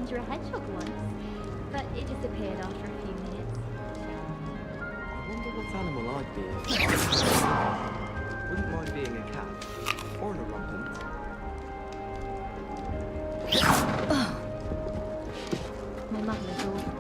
conjure a hedgehog once, but it disappeared after a few minutes. I wonder what animal I'd be. Wouldn't mind being a cat. Or an orangutan. My mother is awful.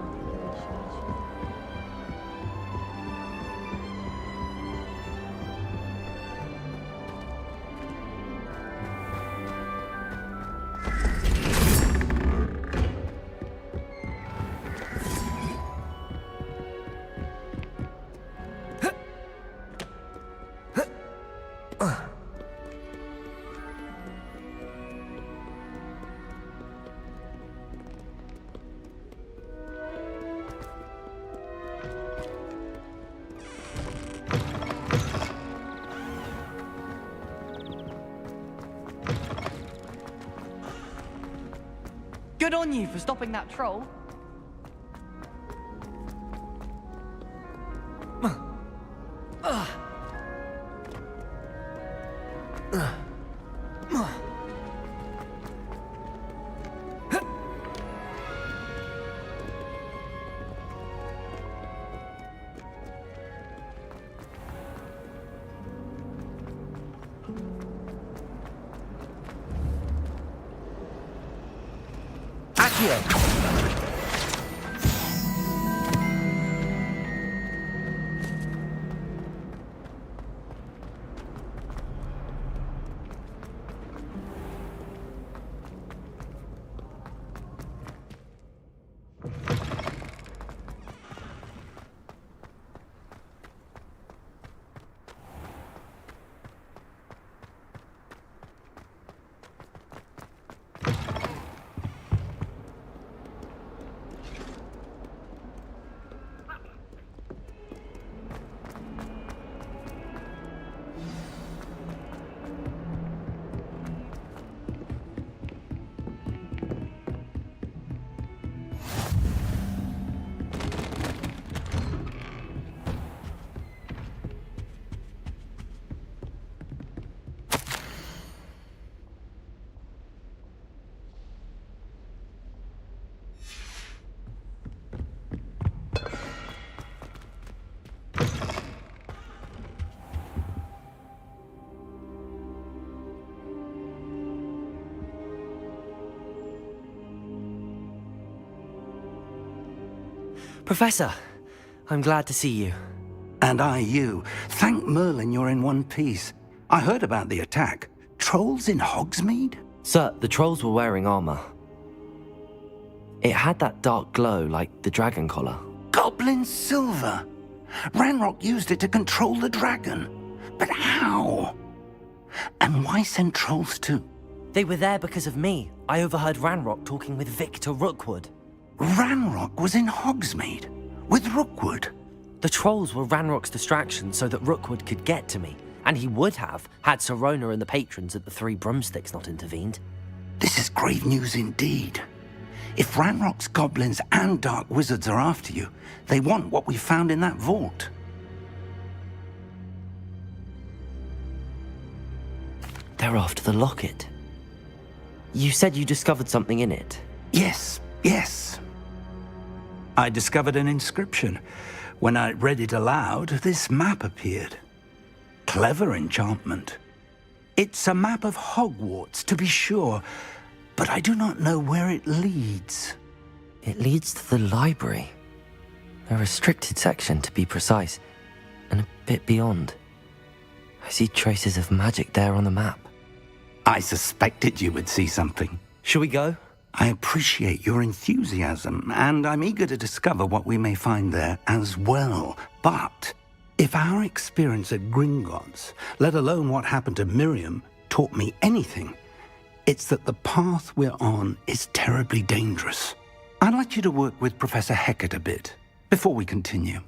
Good on you for stopping that troll. Professor, I'm glad to see you. And I you. Thank Merlin you're in one piece. I heard about the attack. Trolls in Hogsmeade? Sir, the trolls were wearing armor. It had that dark glow like the dragon collar. Goblin silver! Ranrock used it to control the dragon. But how? And why send trolls too? They were there because of me. I overheard Ranrock talking with Victor Rookwood. Ranrock was in Hogsmeade? With Rookwood? The trolls were Ranrock's distraction so that Rookwood could get to me, and he would have had Sirona and the patrons at the Three Broomsticks not intervened. This is grave news indeed. If Ranrock's goblins and dark wizards are after you, they want what we found in that vault. They're after the locket. You said you discovered something in it. Yes. I discovered an inscription. When I read it aloud, this map appeared. Clever enchantment. It's a map of Hogwarts, to be sure, but I do not know where it leads. It leads to the library. A restricted section, to be precise, and a bit beyond. I see traces of magic there on the map. I suspected you would see something. Shall we go? I appreciate your enthusiasm, and I'm eager to discover what we may find there as well. But if our experience at Gringotts, let alone what happened to Miriam, taught me anything, it's that the path we're on is terribly dangerous. I'd like you to work with Professor Hecat a bit before we continue.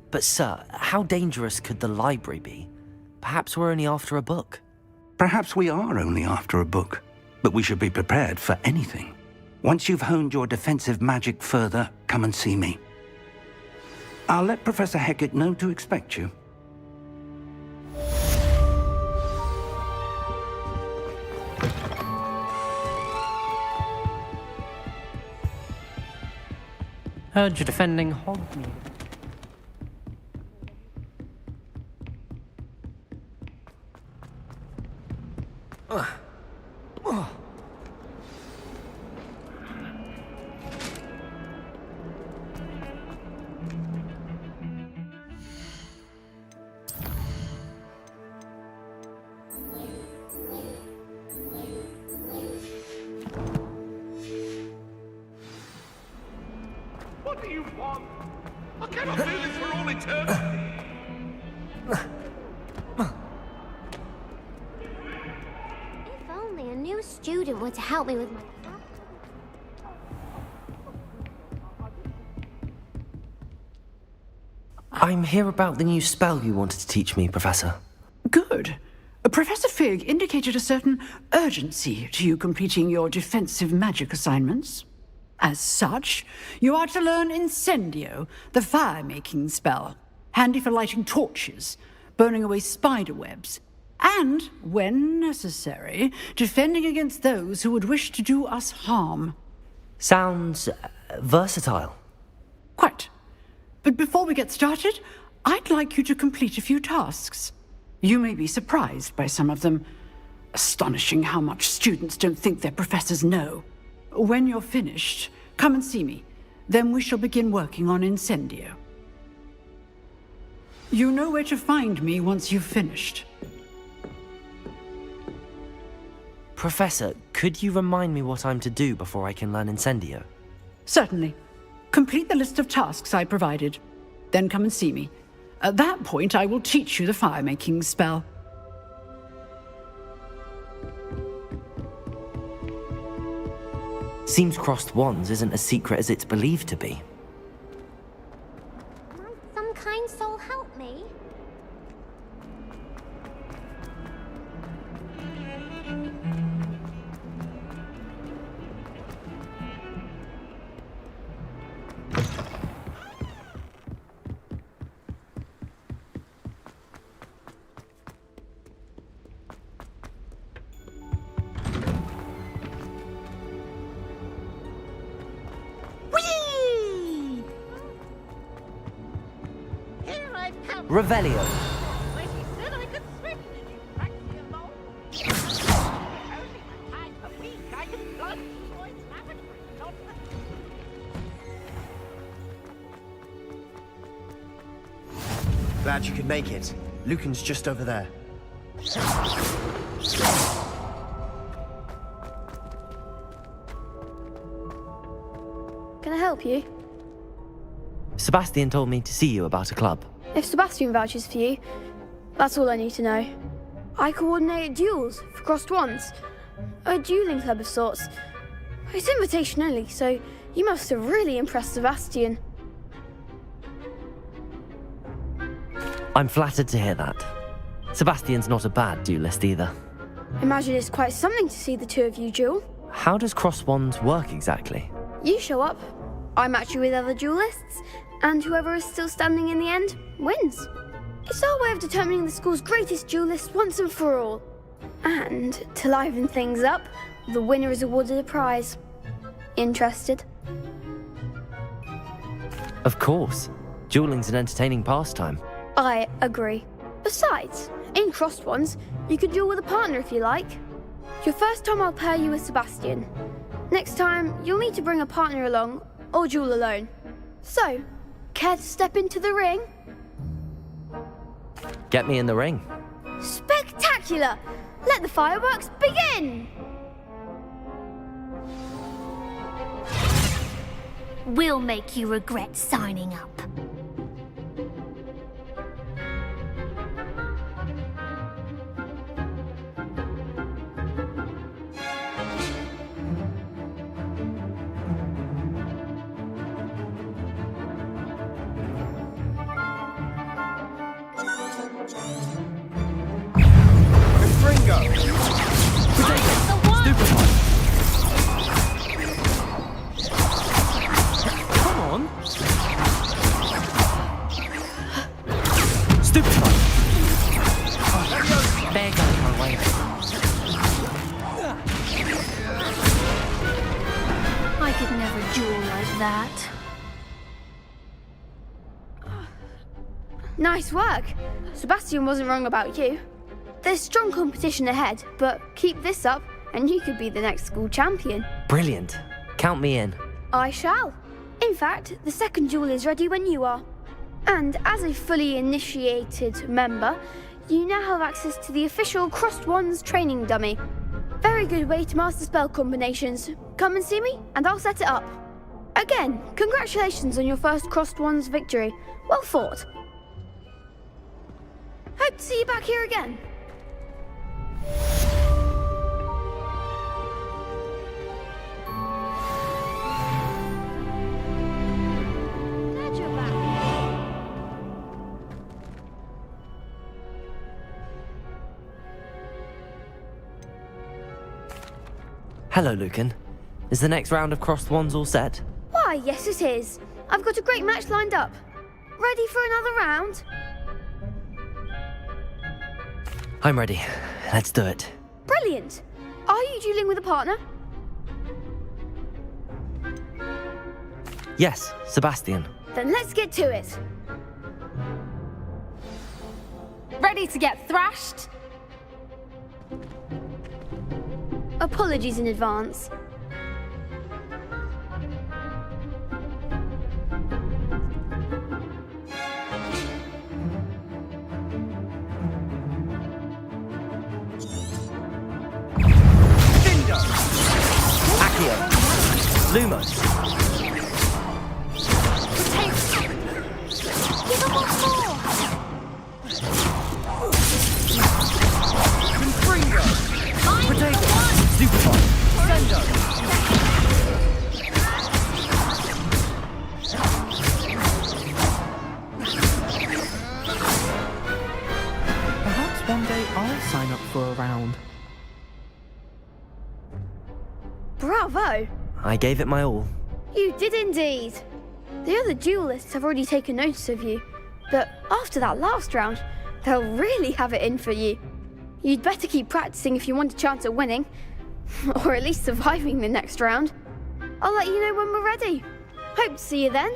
But sir, how dangerous could the library be? Perhaps we're only after a book. Perhaps we are only after a book, but we should be prepared for anything. Once you've honed your defensive magic further, come and see me. I'll let Professor Hecat know to expect you. Heard you're defending Hogwarts. What do you want? I cannot do this for all eternity. If only a new student were to help me with my... I'm here about the new spell you wanted to teach me, Professor. Good. Professor Fig indicated a certain urgency to you completing your defensive magic assignments. As such, you are to learn Incendio, the fire-making spell, handy for lighting torches, burning away spider webs, and, when necessary, defending against those who would wish to do us harm. Sounds versatile. Quite. But before we get started, I'd like you to complete a few tasks. You may be surprised by some of them. Astonishing how much students don't think their professors know. When you're finished, come and see me. Then we shall begin working on Incendio. You know where to find me once you've finished. Professor, could you remind me what I'm to do before I can learn Incendio? Certainly. Complete the list of tasks I provided. Then come and see me. At that point, I will teach you the fire-making spell. Seems crossed wands isn't as secret as it's believed to be. Might some kind soul help me? Revelio. When he said I could swim, did you practice along? Only my time per week, I can plunge for its lavatory, not the... Glad you could make it. Lucan's just over there. Can I help you? Sebastian told me to see you about a club. If Sebastian vouches for you, that's all I need to know. I coordinate duels for crossed wands. A dueling club of sorts. It's invitation only, so you must have really impressed Sebastian. I'm flattered to hear that. Sebastian's not a bad duelist either. Imagine it's quite something to see the two of you duel. How does cross wands work exactly? You show up, I match you with other duelists, and whoever is still standing in the end wins. It's our way of determining the school's greatest duelist once and for all. And to liven things up, the winner is awarded a prize. Interested? Of course. Dueling's an entertaining pastime. I agree. Besides, in crossed ones, you can duel with a partner if you like. Your first time I'll pair you with Sebastian. Next time, you'll need to bring a partner along, or duel alone. So, care to step into the ring? Get me in the ring. Spectacular! Let the fireworks begin! We'll make you regret signing up. I could never duel like that. Nice work. Sebastian wasn't wrong about you. There's strong competition ahead, but keep this up and you could be the next school champion. Brilliant. Count me in. I shall. In fact, the second duel is ready when you are. And as a fully initiated member, you now have access to the official Crossed Wands training dummy. Very good way to master spell combinations. Come and see me, and I'll set it up. Again, congratulations on your first Crossed Wands victory. Well fought. Hope to see you back here again. Glad you're back. Hello, Lucan. Is the next round of Crossed Wands all set? Why, yes it is. I've got a great match lined up. Ready for another round? I'm ready. Let's do it. Brilliant. Are you dueling with a partner? Yes, Sebastian. Then let's get to it. Ready to get thrashed? Apologies in advance. Accio. Lumos. Give him one more! Confringo! Potato. Superbot. Sendo! Perhaps one day I'll sign up for a round. Bravo! I gave it my all. You did indeed. The other duelists have already taken notice of you, but after that last round, they'll really have it in for you. You'd better keep practicing if you want a chance at winning, or at least surviving the next round. I'll let you know when we're ready. Hope to see you then.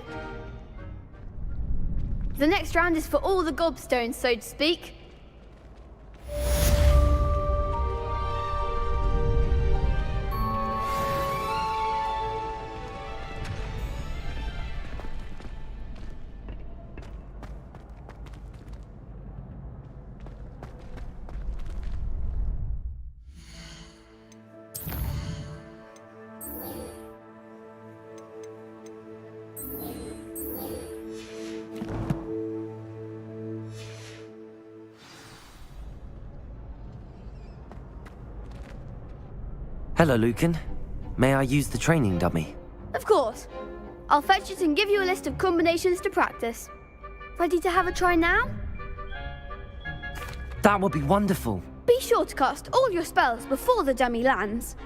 The next round is for all the gobstones, so to speak. Hello, Lucan. May I use the training dummy? Of course. I'll fetch it and give you a list of combinations to practice. Ready to have a try now? That would be wonderful. Be sure to cast all your spells before the dummy lands.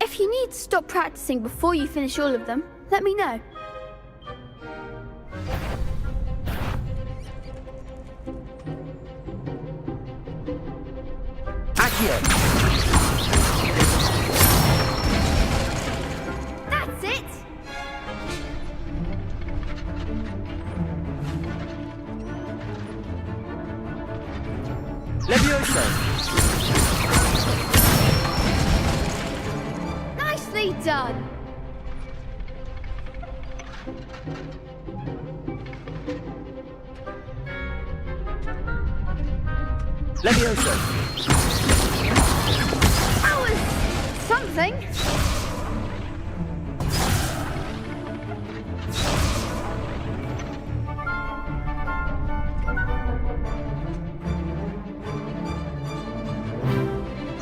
If you need to stop practicing before you finish all of them, let me know. Accio. That's it! Levioso. Nicely done! Levioso. That was something.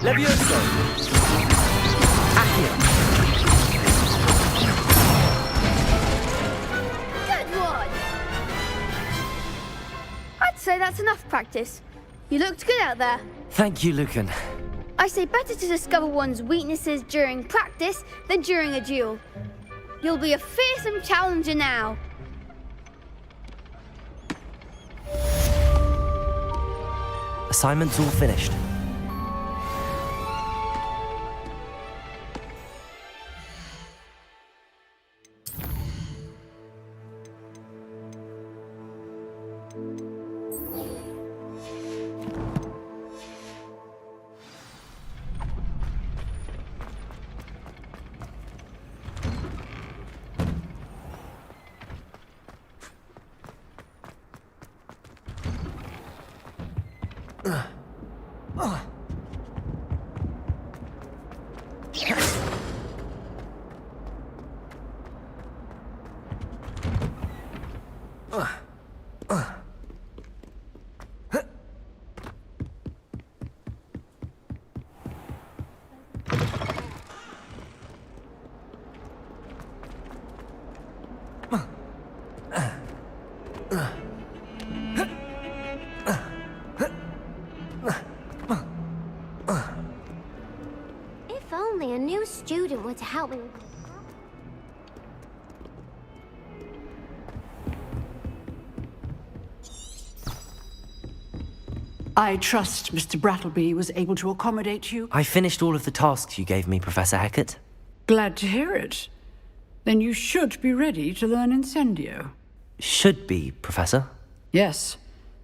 Levioso. Accio. Good one! I'd say that's enough practice. You looked good out there. Thank you, Lucan. I say better to discover one's weaknesses during practice than during a duel. You'll be a fearsome challenger now. Assignment's all finished. If only a new student were to help me with my I trust Mr. Brattleby was able to accommodate you. I finished all of the tasks you gave me, Professor Hecat. Glad to hear it. Then you should be ready to learn Incendio. Should be, Professor. Yes.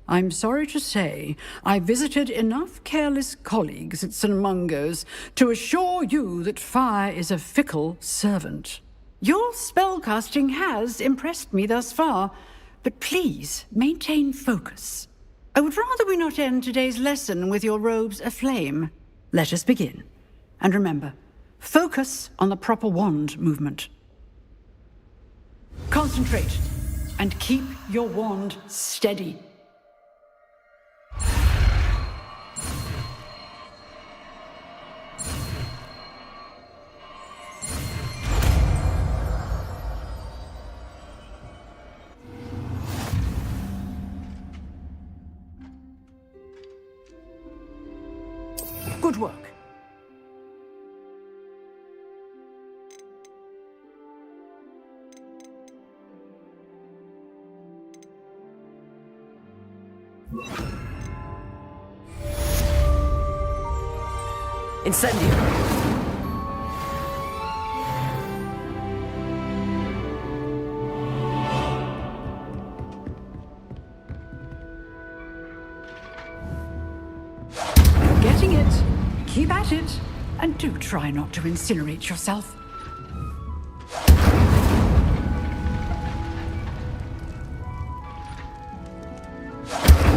I'm sorry to say, I visited enough careless colleagues at St. Mungo's to assure you that fire is a fickle servant. Your spellcasting has impressed me thus far, but please maintain focus. I would rather we not end today's lesson with your robes aflame. Let us begin. And remember, focus on the proper wand movement. Concentrate, and keep your wand steady. Good work. Incendio! You're getting it. Keep at it. And do try not to incinerate yourself.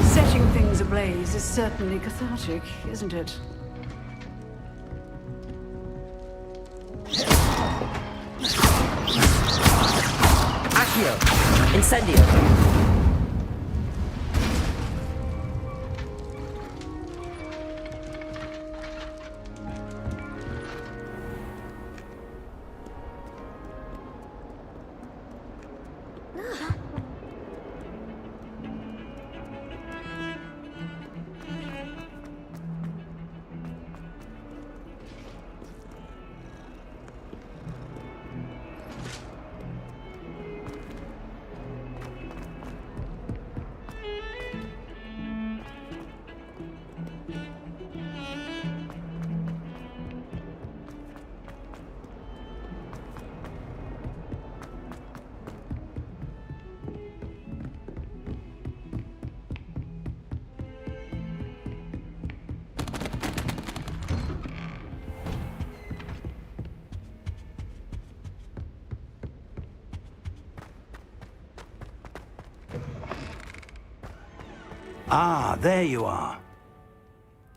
Setting things ablaze is certainly cathartic, isn't it? Accio! Incendio! Ah, there you are.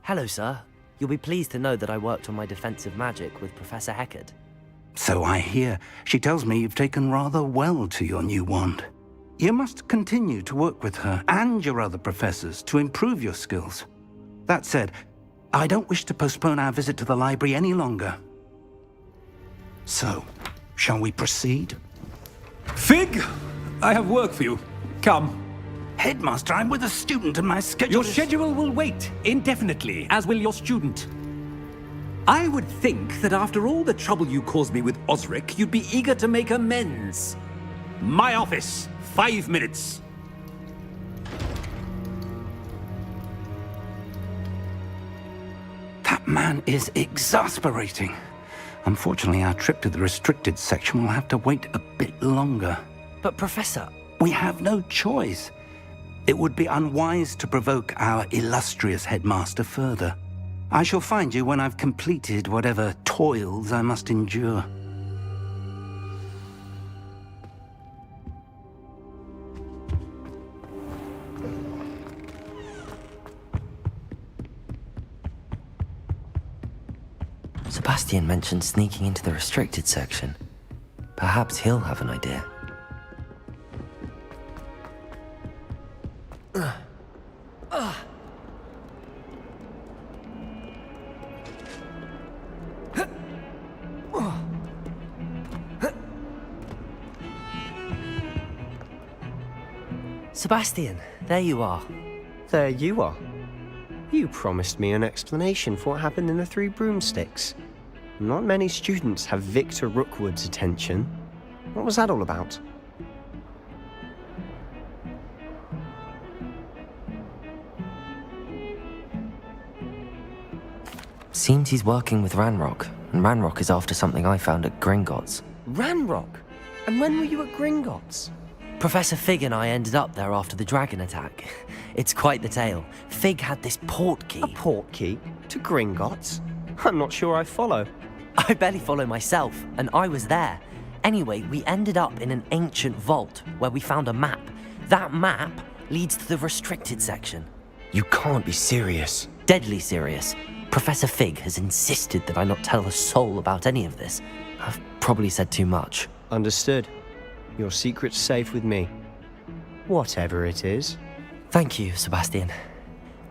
Hello, sir. You'll be pleased to know that I worked on my defensive magic with Professor Hecat. So I hear. She tells me you've taken rather well to your new wand. You must continue to work with her and your other professors to improve your skills. That said, I don't wish to postpone our visit to the library any longer. So, shall we proceed? Fig! I have work for you. Come. Headmaster, I'm with a student and my schedule Your schedule will wait indefinitely, as will your student. I would think that after all the trouble you caused me with Osric, you'd be eager to make amends. My office, 5 minutes. That man is exasperating. Unfortunately, our trip to the restricted section will have to wait a bit longer. But, Professor... We have no choice. It would be unwise to provoke our illustrious headmaster further. I shall find you when I've completed whatever toils I must endure. Sebastian mentioned sneaking into the restricted section. Perhaps he'll have an idea. Sebastian, there you are. There you are. You promised me an explanation for what happened in the Three Broomsticks. Not many students have Victor Rookwood's attention. What was that all about? Seems he's working with Ranrock, and Ranrock is after something I found at Gringotts. Ranrock? And when were you at Gringotts? Professor Fig and I ended up there after the dragon attack. It's quite the tale. Fig had this port key. A port key? To Gringotts? I'm not sure I follow. I barely follow myself, and I was there. Anyway, we ended up in an ancient vault where we found a map. That map leads to the restricted section. You can't be serious. Deadly serious. Professor Fig has insisted that I not tell a soul about any of this. I've probably said too much. Understood. Your secret's safe with me. Whatever it is. Thank you, Sebastian.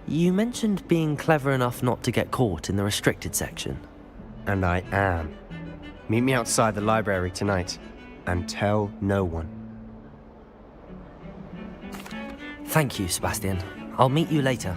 You mentioned being clever enough not to get caught in the restricted section. And I am. Meet me outside the library tonight, and tell no one. Thank you, Sebastian. I'll meet you later.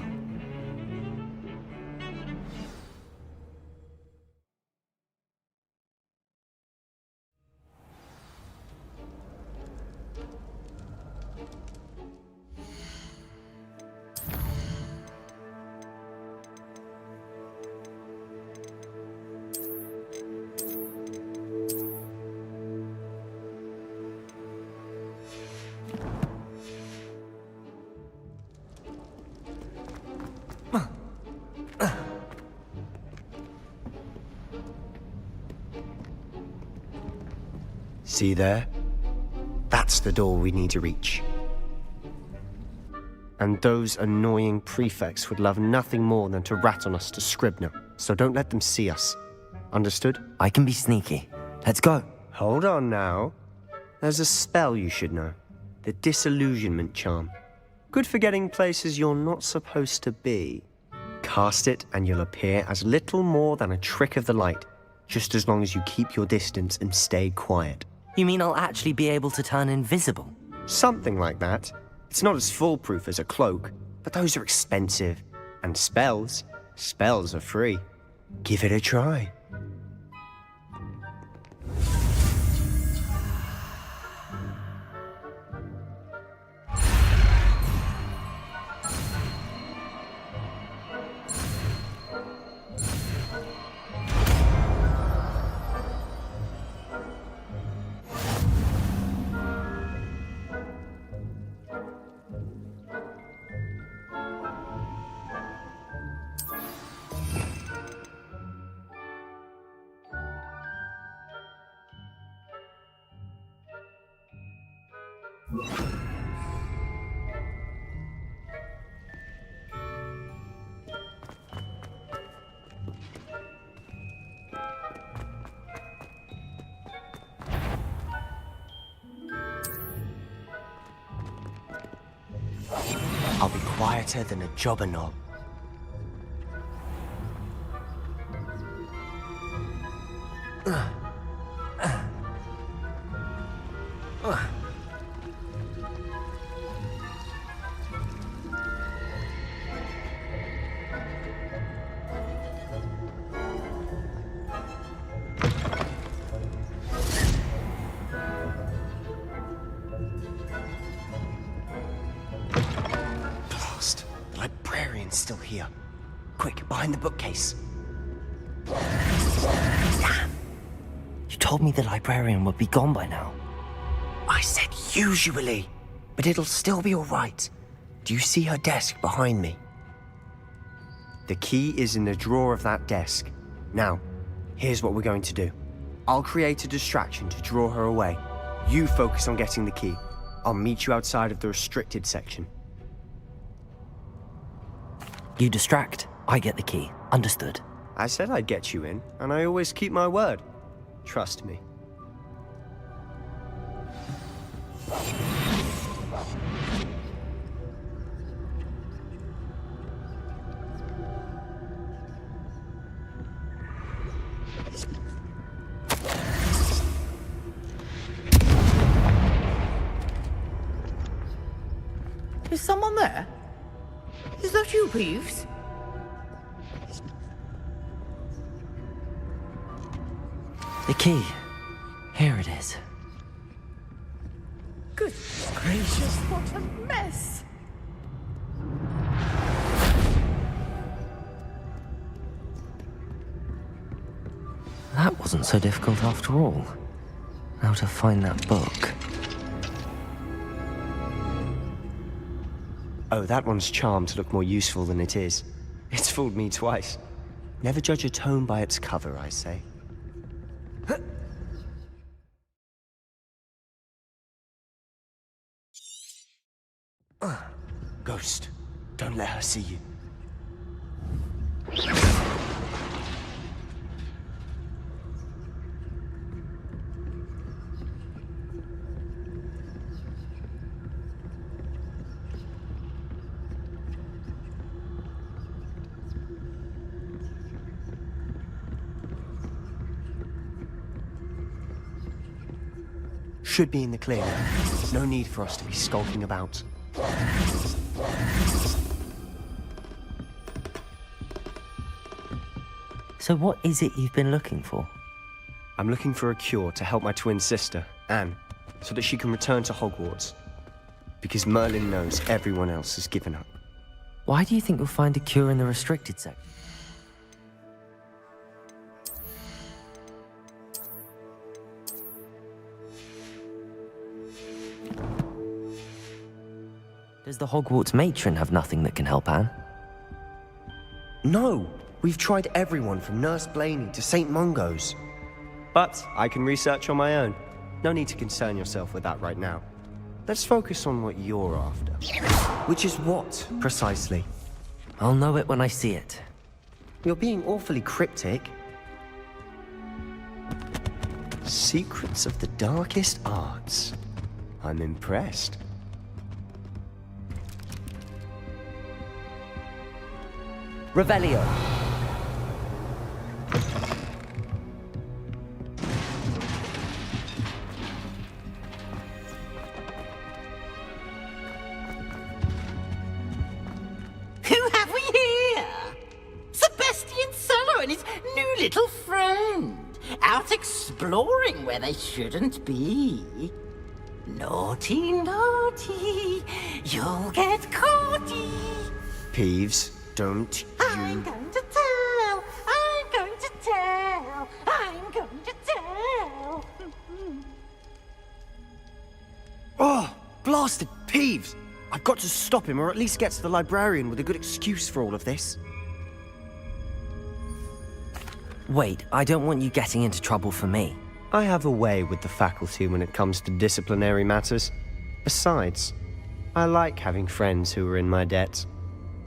See there? That's the door we need to reach. And those annoying prefects would love nothing more than to rat on us to Scribner, so don't let them see us. Understood? I can be sneaky. Let's go. Hold on now. There's a spell you should know. The Disillusionment Charm. Good for getting places you're not supposed to be. Cast it and you'll appear as little more than a trick of the light, just as long as you keep your distance and stay quiet. You mean I'll actually be able to turn invisible? Something like that. It's not as foolproof as a cloak, but those are expensive. And spells are free. Give it a try. I'll be quieter than a jobber knob. The librarian's still here. Quick, behind the bookcase. Damn! You told me the librarian would be gone by now. I said usually, but it'll still be all right. Do you see her desk behind me? The key is in the drawer of that desk. Now, here's what we're going to do. I'll create a distraction to draw her away. You focus on getting the key. I'll meet you outside of the restricted section. You distract, I get the key. Understood. I said I'd get you in, and I always keep my word. Trust me. Is someone there? Is that you, Peeves? The key. Here it is. Good gracious, what a mess! That wasn't so difficult after all. Now to find that book. Oh, that one's charmed to look more useful than it is. It's fooled me twice. Never judge a tome by its cover, I say. Ghost, don't let her see you. Should be in the clear. No need for us to be skulking about. So what is it you've been looking for? I'm looking for a cure to help my twin sister, Anne, so that she can return to Hogwarts. Because Merlin knows everyone else has given up. Why do you think you'll find a cure in the restricted section? Does the Hogwarts matron have nothing that can help Anne? No! We've tried everyone from Nurse Blaney to St. Mungo's. But I can research on my own. No need to concern yourself with that right now. Let's focus on what you're after. Which is what, precisely? I'll know it when I see it. You're being awfully cryptic. Secrets of the darkest arts. I'm impressed. Revelio. Who have we here? Sebastian Sallow and his new little friend. Out exploring where they shouldn't be. Naughty, naughty. You'll get caughty. Peeves, don't you... I'm going to tell. I'm going to tell. I'm going to tell. Oh, blasted Peeves! I've got to stop him, or at least get to the librarian with a good excuse for all of this. Wait, I don't want you getting into trouble for me. I have a way with the faculty when it comes to disciplinary matters. Besides, I like having friends who are in my debt.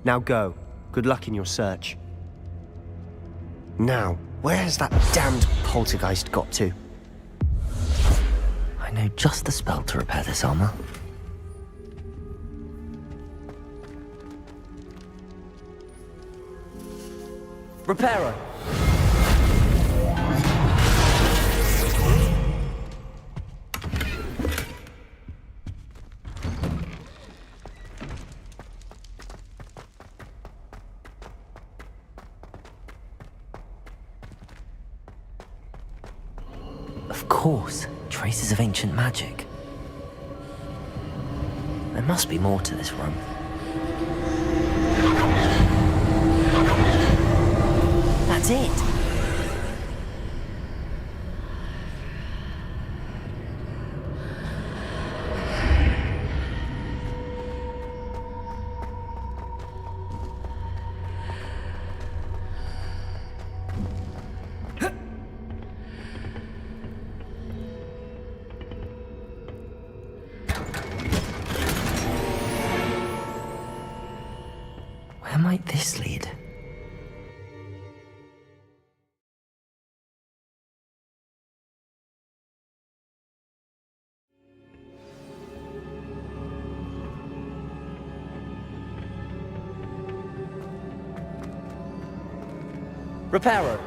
Now go. Good luck in your search. Now, where has that damned poltergeist got to? I know just the spell to repair this armor. Reparo! Of course, traces of ancient magic. There must be more to this room. That's it! Where might this lead? Reparo.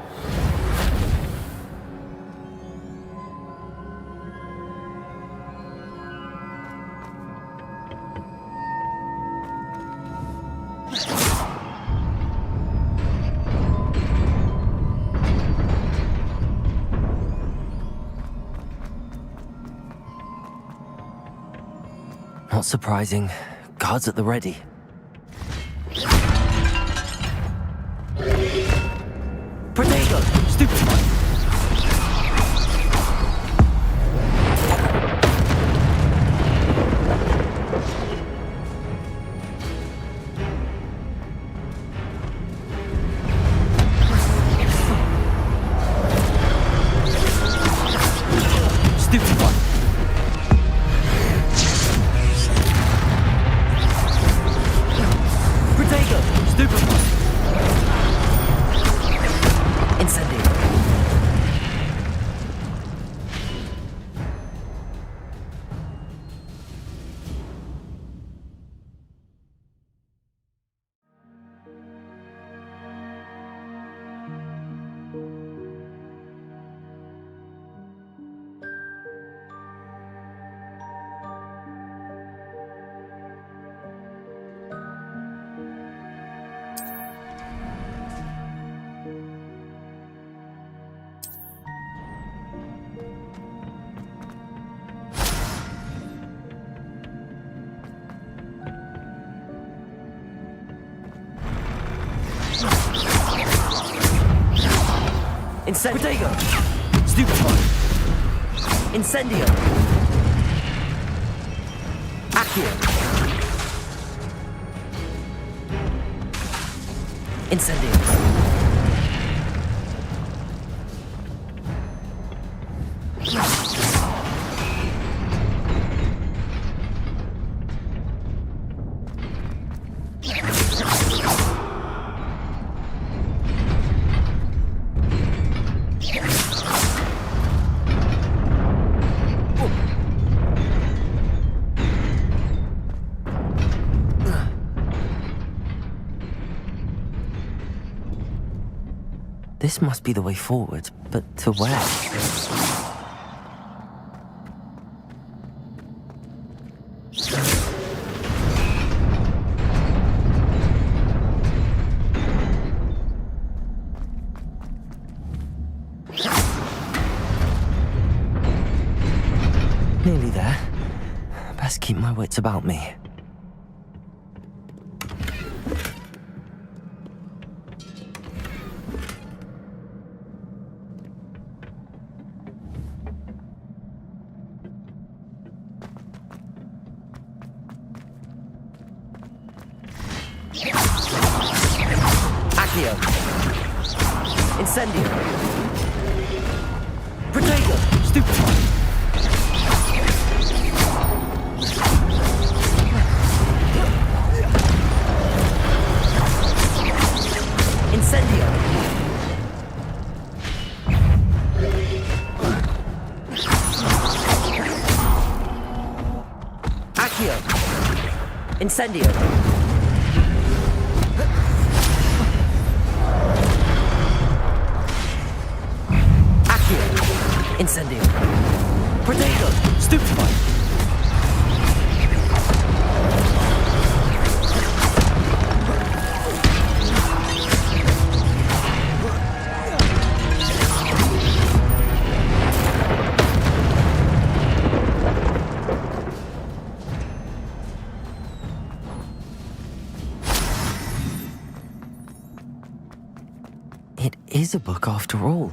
Not surprising. Guards at the ready. Protego! Stupefy! Stupefy! Protego! Stupefy! Incendio! Protego! Stupefy! Incendio! Accio! Incendio! This must be the way forward, but to where? Nearly there. Best keep my wits about me. Accio! Incendio! Protego! Stupefy! Incendio! Accio! Incendio! Incendio! Protego! Stupefy! It is a book after all.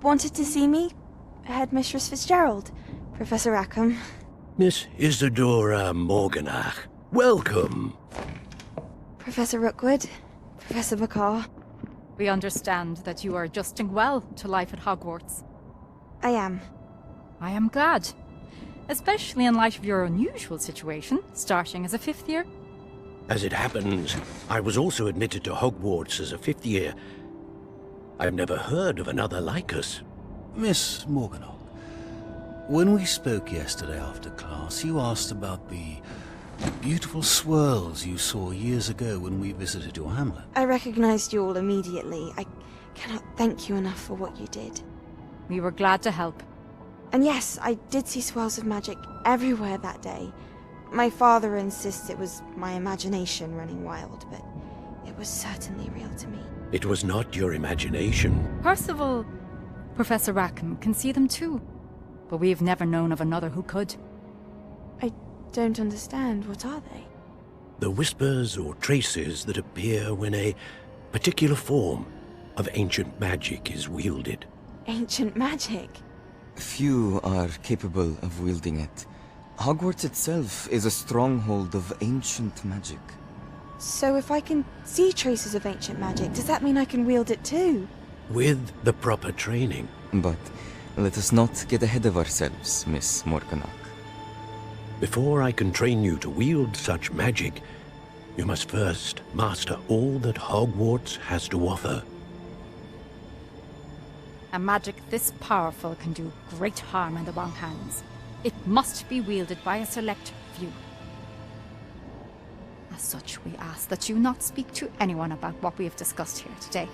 wanted to see me? Headmistress Fitzgerald, Professor Rackham. Miss Isadora Morganach, welcome. Professor Rookwood, Professor McCaw. We understand that you are adjusting well to life at Hogwarts. I am. I am glad. Especially in light of your unusual situation, starting as a 5th year. As it happens, I was also admitted to Hogwarts as a 5th year. I've never heard of another like us. Miss Morganach, when we spoke yesterday after class, you asked about the beautiful swirls you saw years ago when we visited your hamlet. I recognized you all immediately. I cannot thank you enough for what you did. We were glad to help. And yes, I did see swirls of magic everywhere that day. My father insists it was my imagination running wild, but it was certainly real to me. It was not your imagination. Percival, Professor Rackham can see them too. But we've never known of another who could. I don't understand. What are they? The whispers or traces that appear when a particular form of ancient magic is wielded. Ancient magic? Few are capable of wielding it. Hogwarts itself is a stronghold of ancient magic. So if I can see traces of ancient magic, does that mean I can wield it too? With the proper training. But let us not get ahead of ourselves, Miss Morganach. Before I can train you to wield such magic, you must first master all that Hogwarts has to offer. A magic this powerful can do great harm in the wrong hands. It must be wielded by a select few. As such, we ask that you not speak to anyone about what we have discussed here today.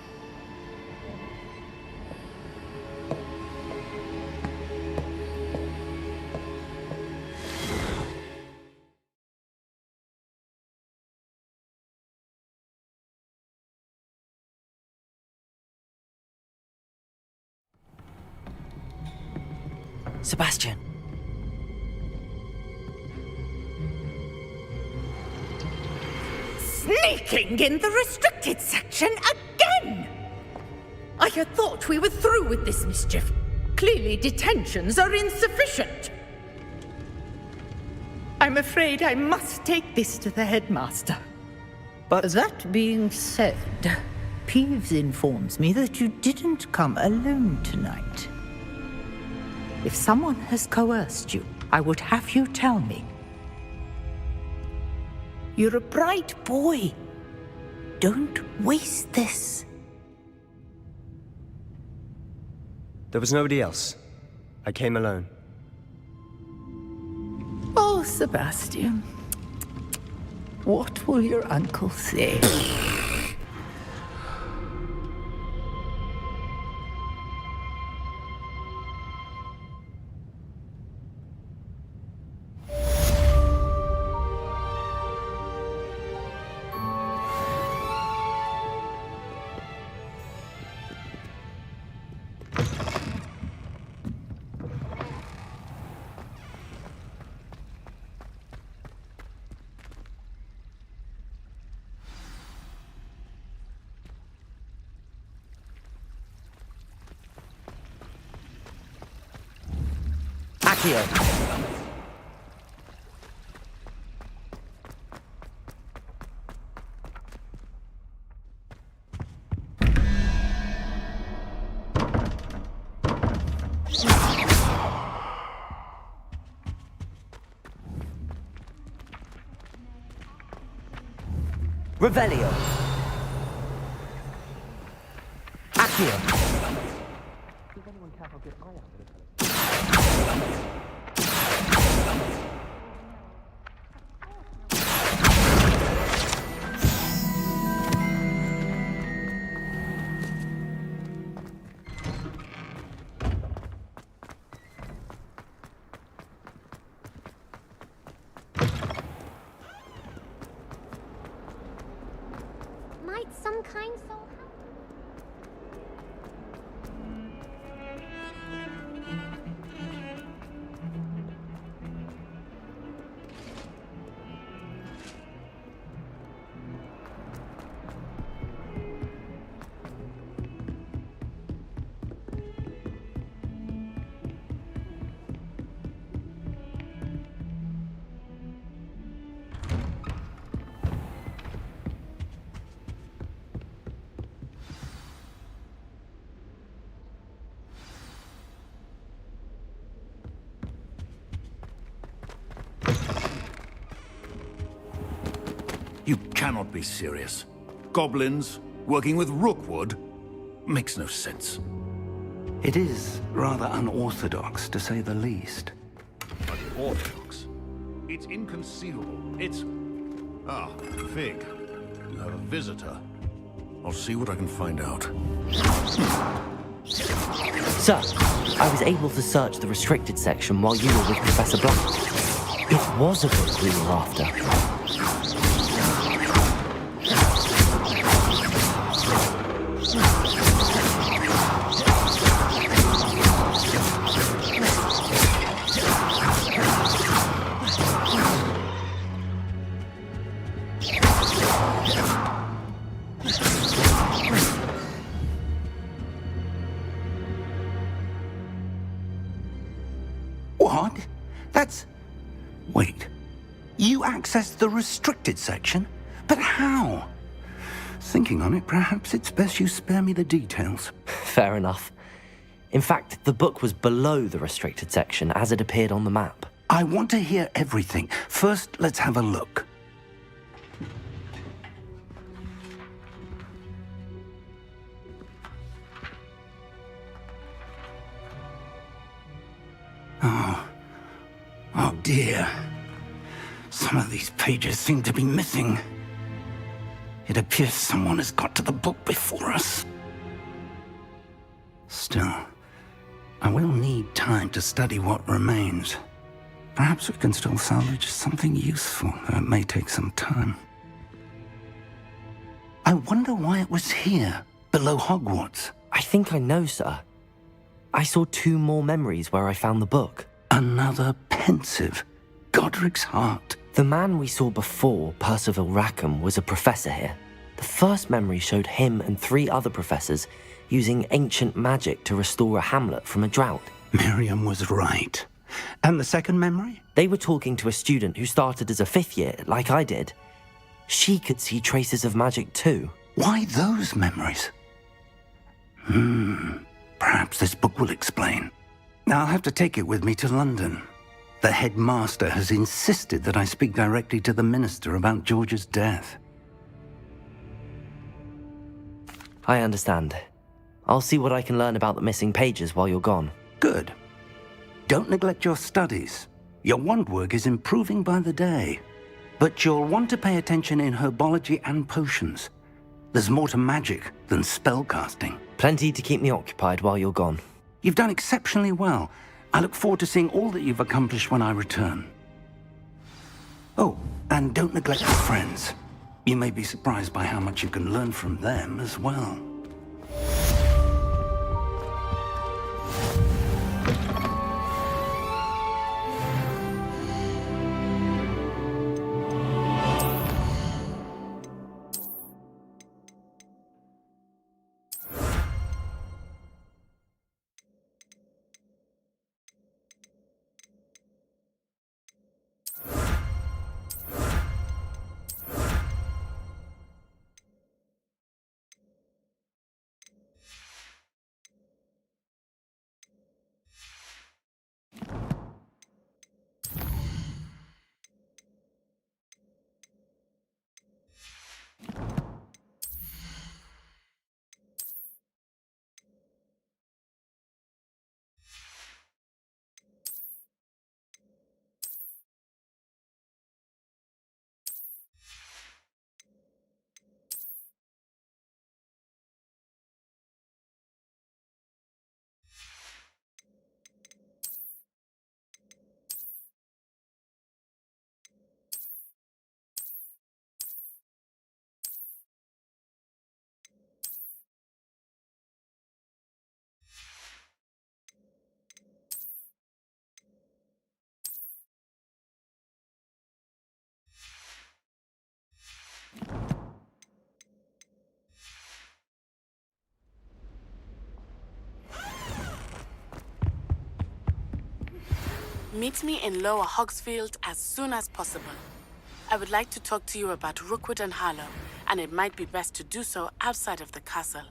Sebastian! Sneaking in the restricted section again! I had thought we were through with this mischief. Clearly detentions are insufficient. I'm afraid I must take this to the headmaster. But that being said, Peeves informs me that you didn't come alone tonight. If someone has coerced you, I would have you tell me. You're a bright boy. Don't waste this. There was nobody else. I came alone. Oh, Sebastian. What will your uncle say? Accio! Revelio! Accio! Might some kind soul help? You cannot be serious. Goblins working with Rookwood? Makes no sense. It is rather unorthodox, to say the least. Unorthodox? It's inconceivable. It's... Ah, Fig. You have a visitor. I'll see what I can find out. Sir, I was able to search the restricted section while you were with Professor Blunt. It was a book we were after. What? That's... Wait. You accessed the restricted section? But how? Thinking on it, perhaps it's best you spare me the details. Fair enough. In fact, the book was below the restricted section as it appeared on the map. I want to hear everything. First, let's have a look. Oh dear. Some of these pages seem to be missing. It appears someone has got to the book before us. Still, I will need time to study what remains. Perhaps we can still salvage something useful, though it may take some time. I wonder why it was here, below Hogwarts. I think I know, sir. I saw 2 more memories where I found the book. Another pensive. Godric's heart. The man we saw before, Percival Rackham, was a professor here. The first memory showed him and 3 other professors using ancient magic to restore a hamlet from a drought. Miriam was right. And the second memory? They were talking to a student who started as a 5th year, like I did. She could see traces of magic too. Why those memories? Perhaps this book will explain. Now I'll have to take it with me to London. The headmaster has insisted that I speak directly to the minister about George's death. I understand. I'll see what I can learn about the missing pages while you're gone. Good. Don't neglect your studies. Your wand work is improving by the day. But you'll want to pay attention in herbology and potions. There's more to magic than spellcasting. Plenty to keep me occupied while you're gone. You've done exceptionally well. I look forward to seeing all that you've accomplished when I return. Oh, and don't neglect your friends. You may be surprised by how much you can learn from them as well. Meet me in Lower Hogsfield as soon as possible. I would like to talk to you about Rookwood and Harlow, and it might be best to do so outside of the castle.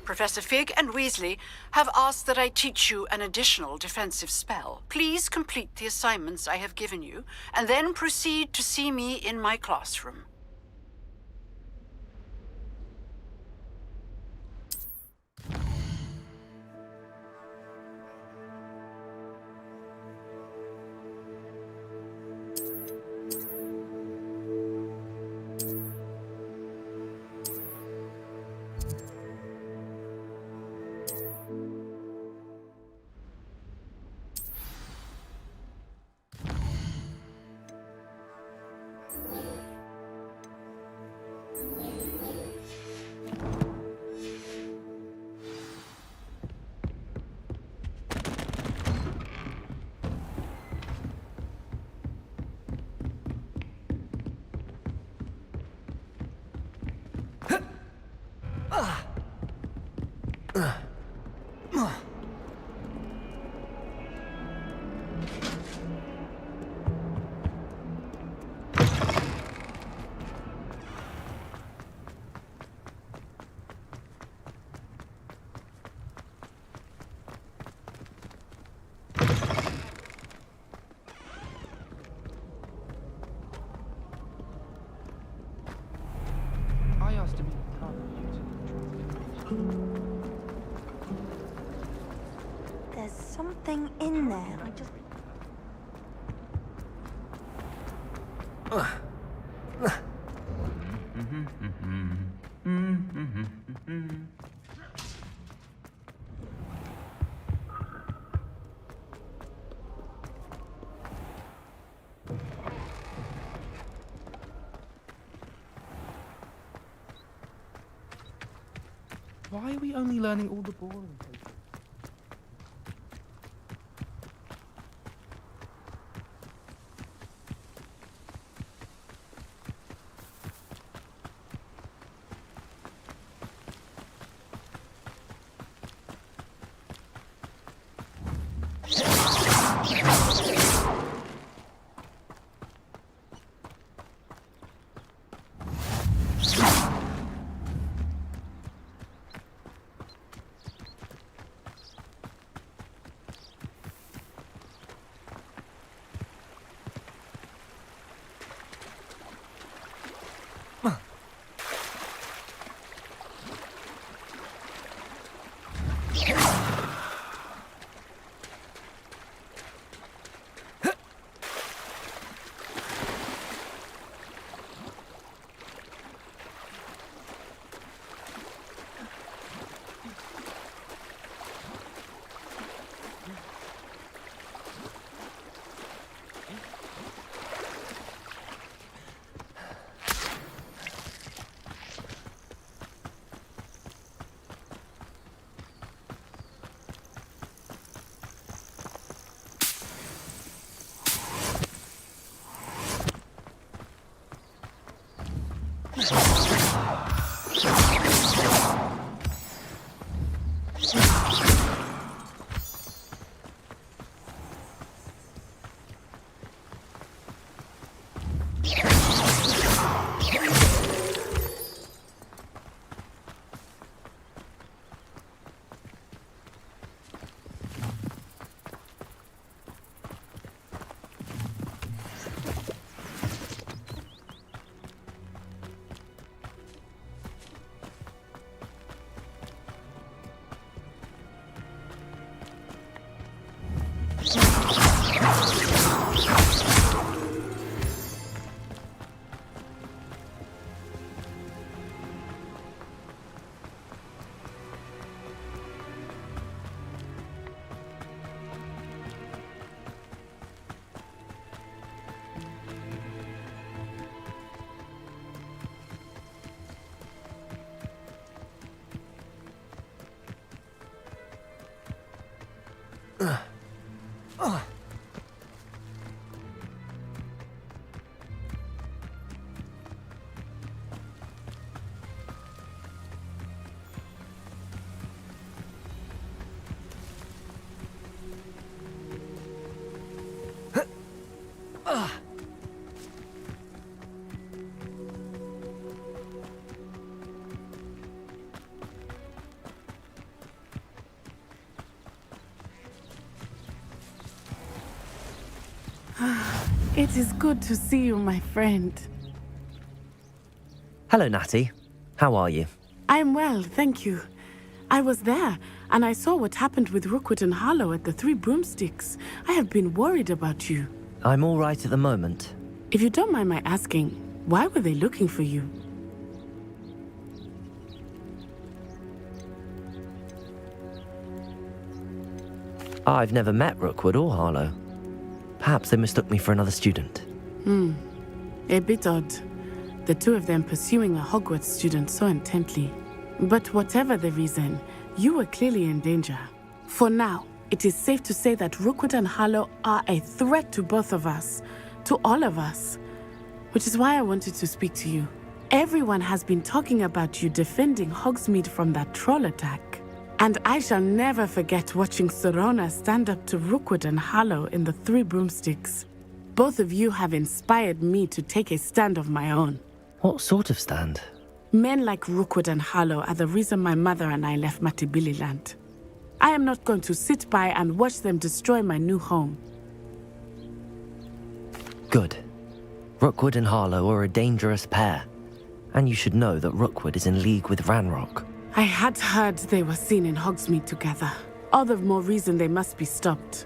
Professor Fig and Weasley have asked that I teach you an additional defensive spell. Please complete the assignments I have given you, and then proceed to see me in my classroom. I asked him. There's something in there. I just. Why are we only learning all the boring things? It is good to see you, my friend. Hello, Natty. How are you? I'm well, thank you. I was there, and I saw what happened with Rookwood and Harlow at the Three Broomsticks. I have been worried about you. I'm all right at the moment. If you don't mind my asking, why were they looking for you? I've never met Rookwood or Harlow. Perhaps they mistook me for another student. A bit odd. The two of them pursuing a Hogwarts student so intently. But whatever the reason, you were clearly in danger. For now, it is safe to say that Rookwood and Harlow are a threat to both of us, to all of us. Which is why I wanted to speak to you. Everyone has been talking about you defending Hogsmeade from that troll attack. And I shall never forget watching Serona stand up to Rookwood and Harlow in the Three Broomsticks. Both of you have inspired me to take a stand of my own. What sort of stand? Men like Rookwood and Harlow are the reason my mother and I left Matibili-land. I am not going to sit by and watch them destroy my new home. Good. Rookwood and Harlow are a dangerous pair. And you should know that Rookwood is in league with Ranrock. I had heard they were seen in Hogsmeade together. All the more reason they must be stopped.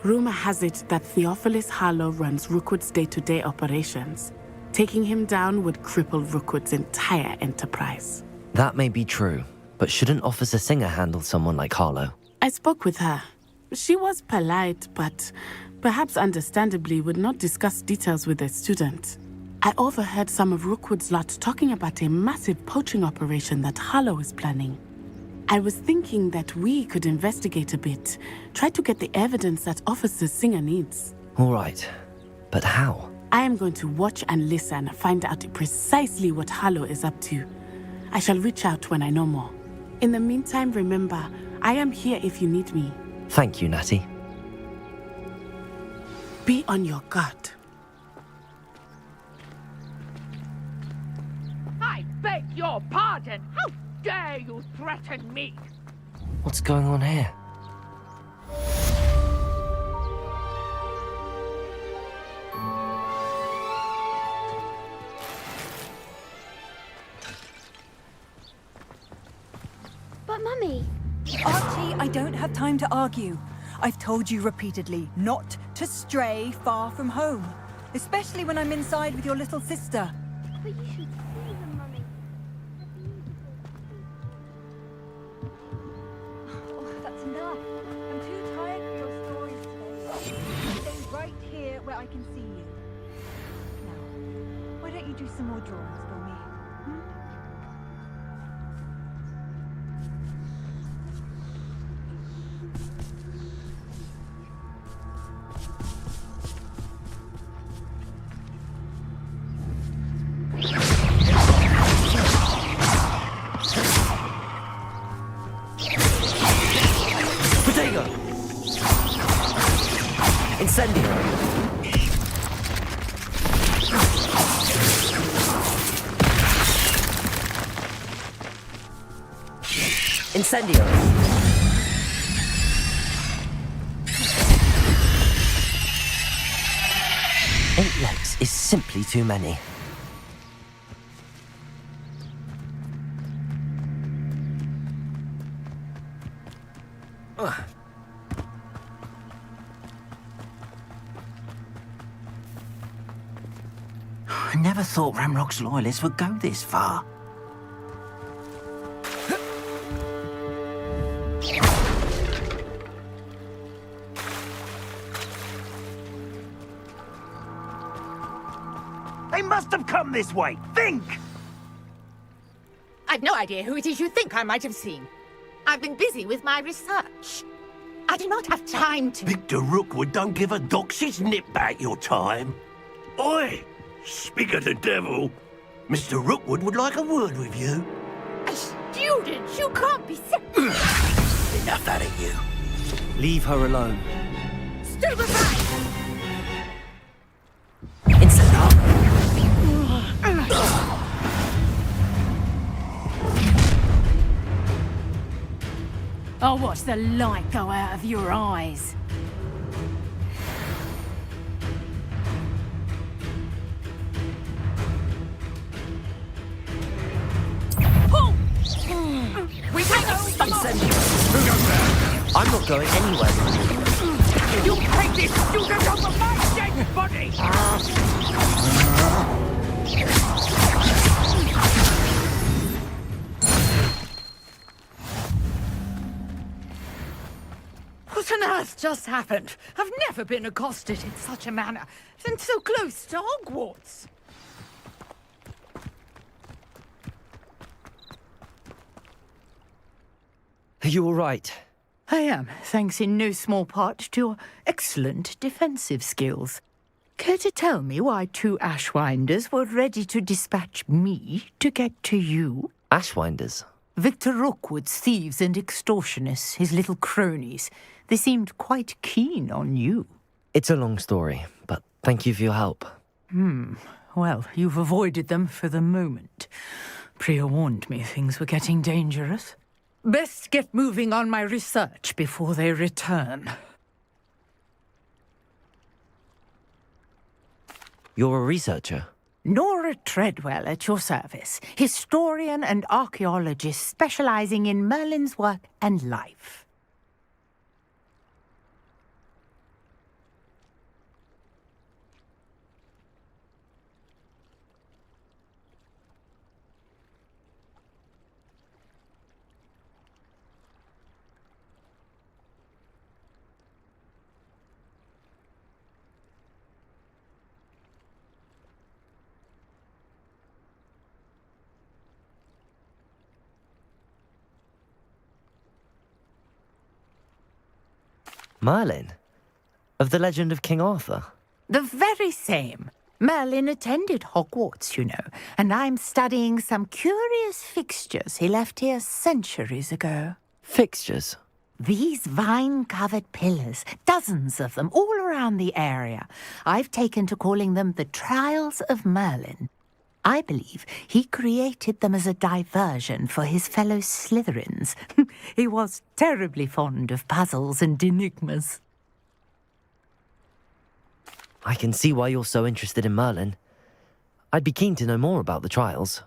Rumor has it that Theophilus Harlow runs Rookwood's day-to-day operations. Taking him down would cripple Rookwood's entire enterprise. That may be true, but shouldn't Officer Singer handle someone like Harlow? I spoke with her. She was polite, but perhaps understandably would not discuss details with a student. I overheard some of Rookwood's lot talking about a massive poaching operation that Harlow is planning. I was thinking that we could investigate a bit, try to get the evidence that Officer Singer needs. All right, but how? I am going to watch and listen, find out precisely what Harlow is up to. I shall reach out when I know more. In the meantime, remember, I am here if you need me. Thank you, Natty. Be on your guard. I beg your pardon! How dare you threaten me? What's going on here? But Mummy... Archie, I don't have time to argue. I've told you repeatedly not to stray far from home. Especially when I'm inside with your little sister. But you should see them, Mummy. Oh, that's enough. I'm too tired for your stories today. Stay right here where I can see you. Now, why don't you do some more drawings for me? Incendio! Eight legs is simply too many. I never thought Ranrock's loyalists would go this far. They must have come this way. Think! I've no idea who it is you think I might have seen. I've been busy with my research. I do not have time to... Victor Rookwood don't give a doxy's nip back your time. Oi! Speak of the devil. Mr. Rookwood would like a word with you. A student? You can't be... Enough out of you. Leave her alone. Stupefy! I'll watch the light go out of your eyes. Who goes there? I'm not going anywhere. You take this student over my dead body! What on earth just happened? I've never been accosted in such a manner, and so close to Hogwarts. Are you all right? I am, thanks in no small part to your excellent defensive skills. Care to tell me why 2 Ashwinders were ready to dispatch me to get to you? Ashwinders? Victor Rookwood's thieves and extortionists, his little cronies. They seemed quite keen on you. It's a long story, but thank you for your help. Well, you've avoided them for the moment. Priya warned me things were getting dangerous. Best get moving on my research before they return. You're a researcher? Nora Treadwell at your service, historian and archaeologist specializing in Merlin's work and life. Merlin? Of the legend of King Arthur? The very same. Merlin attended Hogwarts, you know, and I'm studying some curious fixtures he left here centuries ago. Fixtures? These vine-covered pillars, dozens of them, all around the area. I've taken to calling them the Trials of Merlin. I believe he created them as a diversion for his fellow Slytherins. He was terribly fond of puzzles and enigmas. I can see why you're so interested in Merlin. I'd be keen to know more about the trials.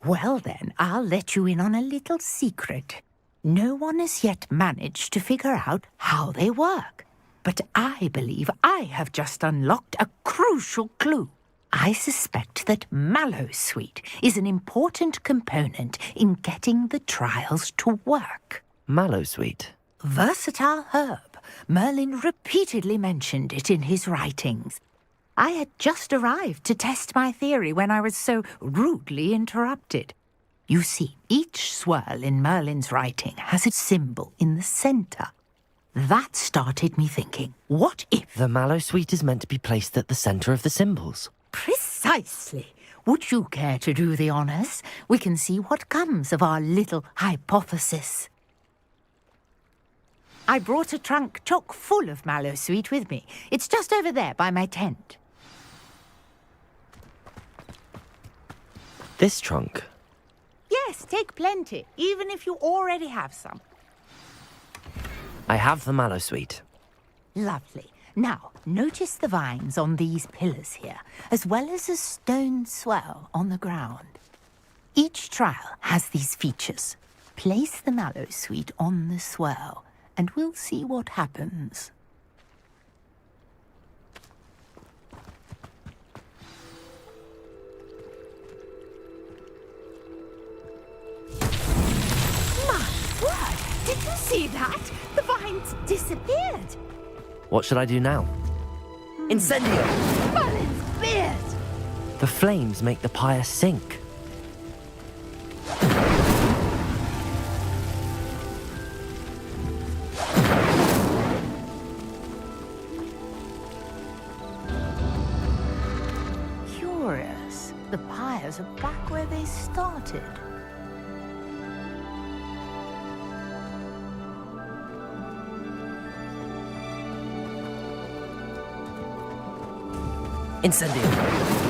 Well then, I'll let you in on a little secret. No one has yet managed to figure out how they work. But I believe I have just unlocked a crucial clue. I suspect that Mallowsweet is an important component in getting the trials to work. Mallowsweet? Versatile herb. Merlin repeatedly mentioned it in his writings. I had just arrived to test my theory when I was so rudely interrupted. You see, each swirl in Merlin's writing has a symbol in the centre. That started me thinking, what if... The Mallowsweet is meant to be placed at the centre of the symbols. Precisely. Would you care to do the honours? We can see what comes of our little hypothesis. I brought a trunk chock full of Mallowsweet with me. It's just over there by my tent. This trunk? Yes, take plenty, even if you already have some. I have the Mallowsweet. Lovely. Now, notice the vines on these pillars here, as well as a stone swell on the ground. Each trial has these features. Place the Mallowsweet on the swell, and we'll see what happens. My word! Did you see that? The vines disappeared. What should I do now? Incendio! Merlin's beard! The flames make the pyre sink. Curious. The pyres are back where they started. Incendio!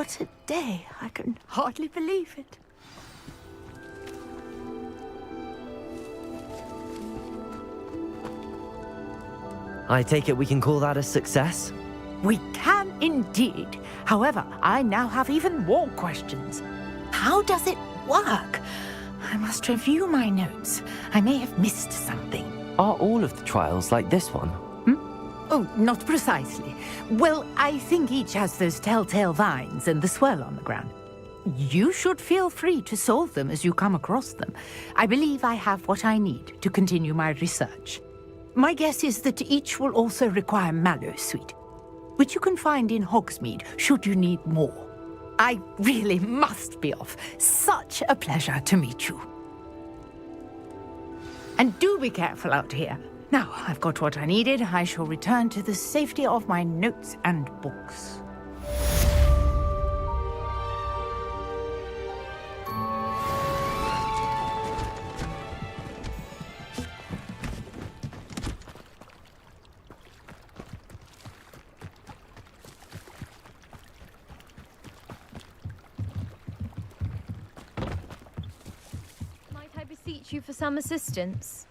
What a day. I can hardly believe it. I take it we can call that a success? We can indeed. However, I now have even more questions. How does it work? I must review my notes. I may have missed something. Are all of the trials like this one? Oh, not precisely. Well, I think each has those telltale vines and the swirl on the ground. You should feel free to solve them as you come across them. I believe I have what I need to continue my research. My guess is that each will also require mallow sweet, which you can find in Hogsmeade should you need more. I really must be off. Such a pleasure to meet you. And do be careful out here. Now, I've got what I needed. I shall return to the safety of my notes and books. Might I beseech you for some assistance?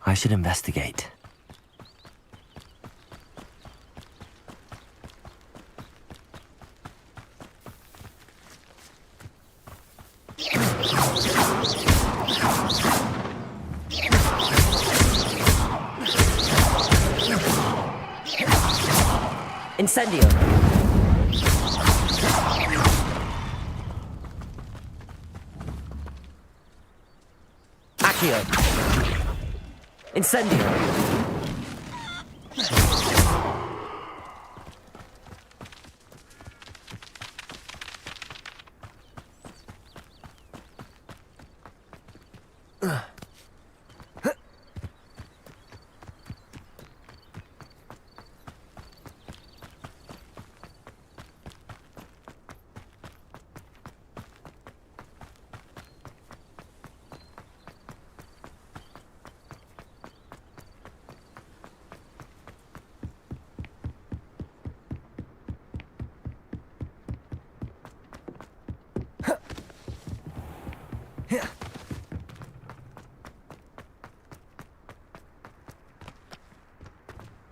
I should investigate. Incendio! Accio! Incendio!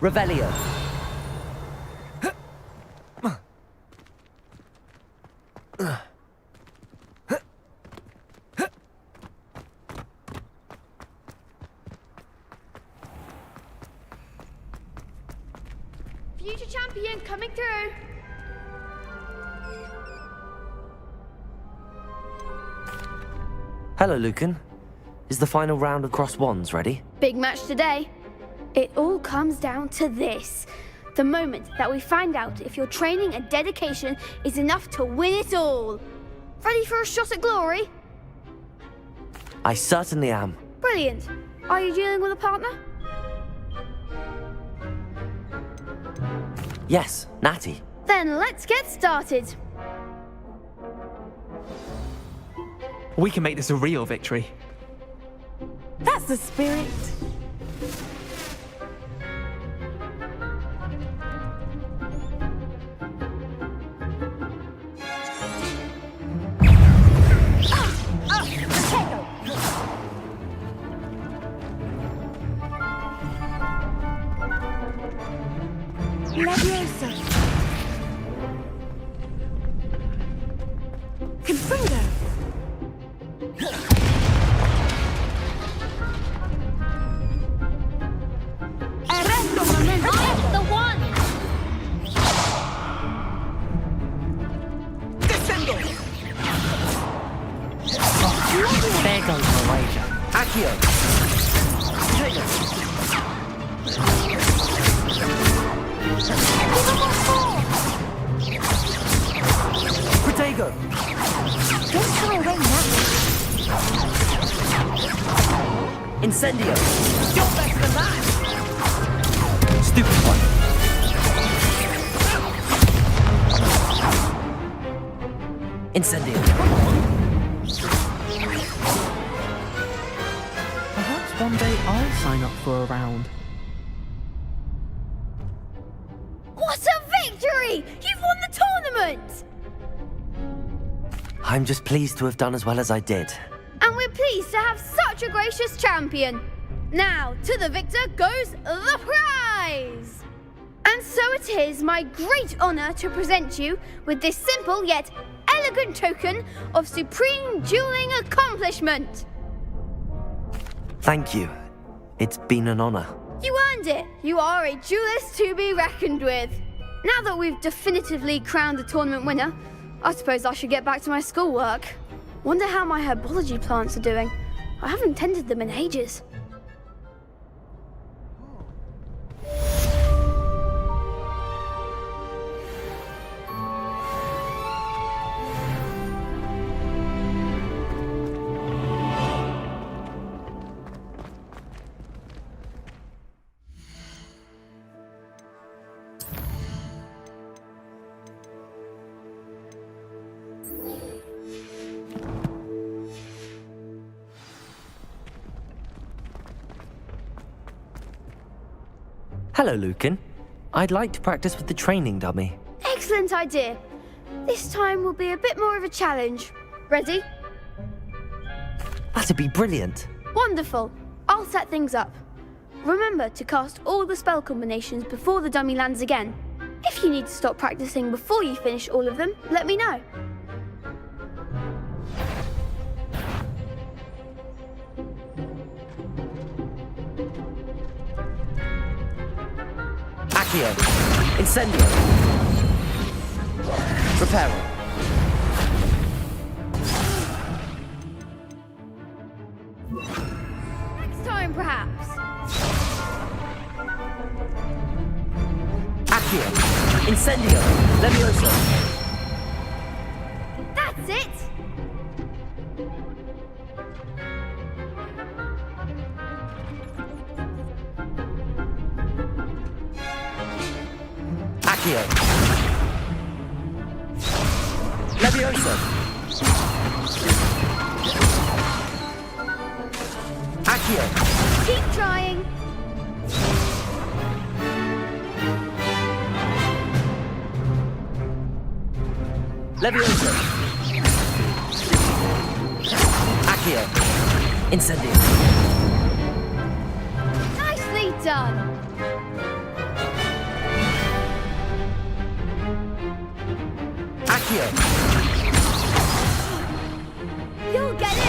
Revelio. Future champion coming through. Hello, Lucan. Is the final round of Cross Wands ready? Big match today. It all comes down to this. The moment that we find out if your training and dedication is enough to win it all. Ready for a shot at glory? I certainly am. Brilliant. Are you dealing with a partner? Yes, Natty. Then let's get started. We can make this a real victory. That's the spirit. Leviosa. Confringo. Arresto momento. I'm the one. Descendo. There goes my wager. Accio. Protego! Don't shy away now. Incendio! You're better than that! Stupid one! Incendio! Perhaps one day I'll sign up for a round. What a victory! You've won the tournament! I'm just pleased to have done as well as I did. And we're pleased to have such a gracious champion. Now, to the victor goes the prize! And so it is my great honour to present you with this simple yet elegant token of supreme dueling accomplishment. Thank you. It's been an honor. You earned it. You are a duelist to be reckoned with. Now that we've definitively crowned the tournament winner, I suppose I should get back to my schoolwork. Wonder how my herbology plants are doing. I haven't tended them in ages. Hello, Lucan. I'd like to practice with the training dummy. Excellent idea. This time will be a bit more of a challenge. Ready? That'd be brilliant. Wonderful. I'll set things up. Remember to cast all the spell combinations before the dummy lands again. If you need to stop practicing before you finish all of them, let me know. Accio! Incendio! Reparo! Next time, perhaps. Accio! Incendio! Levioso! That's it! Accio! Levioso! Accio! Keep trying. Levioso! Accio! Incendio! Nicely done. Accio! You'll get it.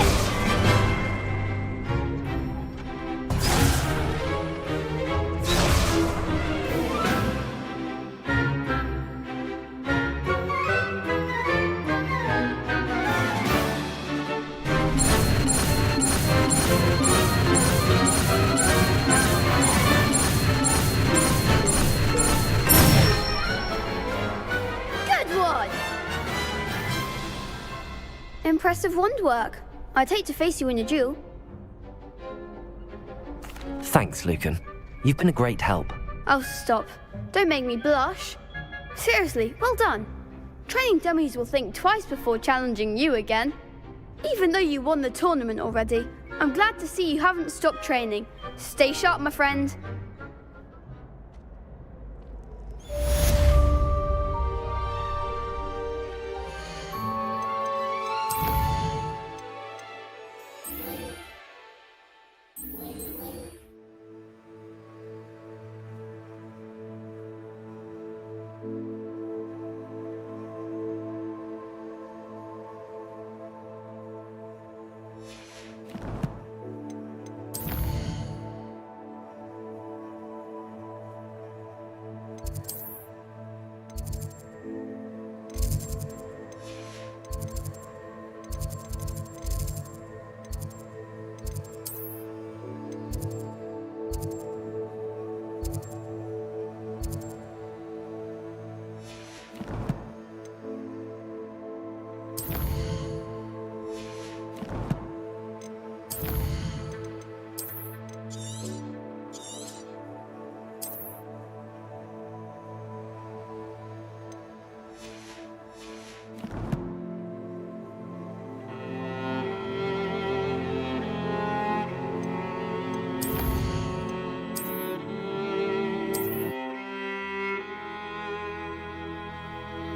Good one. Impressive wand work. I'd hate to face you in a duel. Thanks, Lucan. You've been a great help. Oh, stop. Don't make me blush. Seriously, well done. Training dummies will think twice before challenging you again. Even though you won the tournament already, I'm glad to see you haven't stopped training. Stay sharp, my friend.